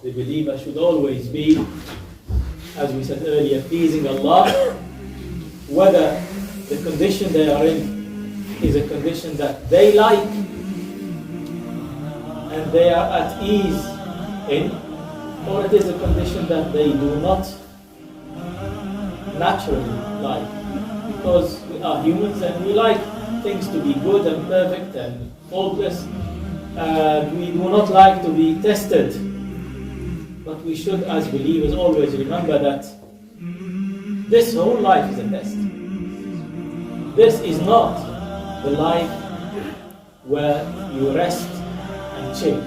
The believer should always be, as we said earlier, pleasing Allah, whether the condition they are in is a condition that they like and they are at ease in, or it is a condition that they do not naturally like. Because we are humans and we like things to be good and perfect and faultless. We do not like to be tested. But we should, as believers, always remember that this whole life is a test. This is not the life where you rest and chill.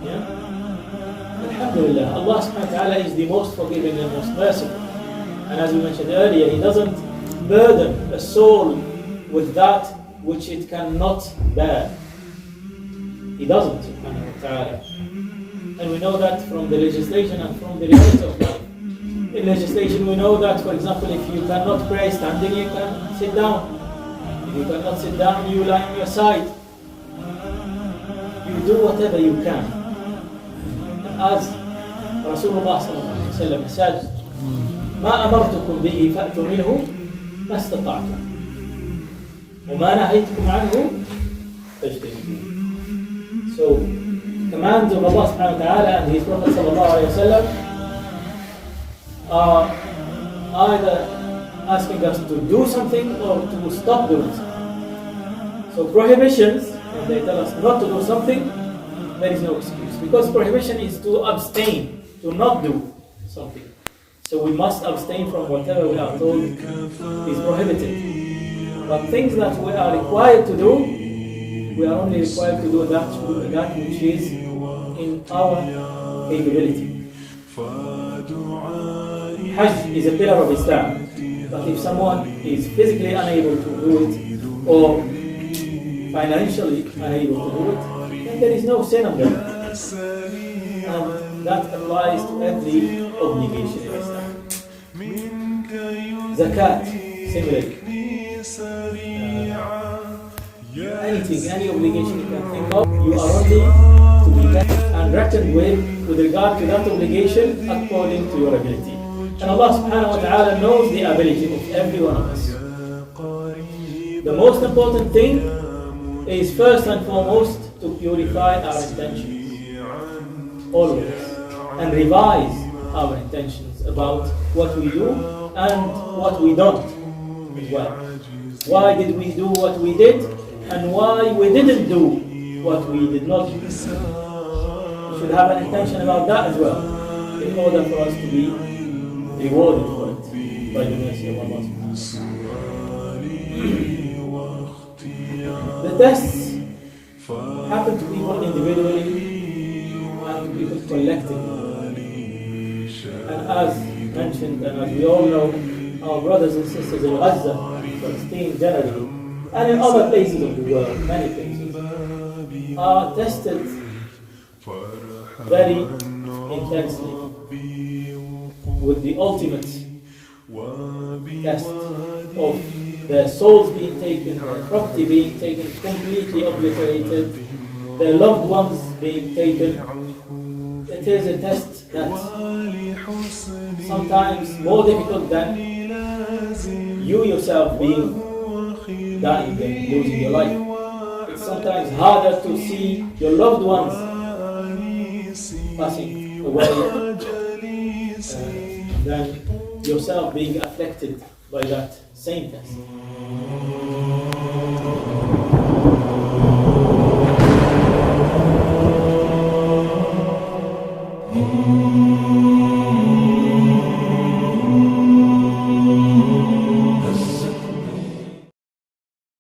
Yeah? Alhamdulillah, Allah subhanahu wa ta'ala is the most forgiving and most merciful. And as we mentioned earlier, He doesn't burden a soul with that which it cannot bear. He doesn't, subhanahu wa ta'ala. And we know that from the legislation and from the reality of life. In legislation, we know that, for example, if you cannot pray standing, you can sit down. If you cannot sit down, you lie on your side. You do whatever you can. As Rasulullah sallallahu alaihi wasallam said, ما أمرتكم به فأتوا منه ما استطعتم وما نهيتكم عنه فاجتنبوه. So, commands of Allah subhanahu wa ta'ala and His Prophet sallallahu alayhi wa sallam are either asking us to do something or to stop doing something. So prohibitions, when they tell us not to do something, there is no excuse. Because prohibition is to abstain, to not do something. So we must abstain from whatever we are told is prohibited. But things that we are required to do, we are only required to do that which is in our capability. Hajj is a pillar of Islam, but if someone is physically unable to do it or financially unable to do it, then there is no sin on them. And that applies to every obligation in Islam. Zakat, similarly. Anything, any obligation you can think of, you are only to be met and reckoned with regard to that obligation according to your ability. And Allah subhanahu wa ta'ala knows the ability of every one of us. The most important thing is first and foremost to purify our intentions. Always. And revise our intentions about what we do and what we don't as well. Why did we do what we did? And why we didn't do what we did not do. We should have an intention about that as well, in order for us to be rewarded for it by the mercy of Allah. The tests happen to people individually and to people collectively. And as mentioned, and as we all know, our brothers and sisters in Gaza, Palestine generally, and in other places of the world, many places, are tested very intensely with the ultimate test of their souls being taken, their property being taken, completely obliterated, their loved ones being taken. It is a test that sometimes more difficult than you yourself being dying and losing your life. It's sometimes harder to see your loved ones passing away than yourself being affected by that same test.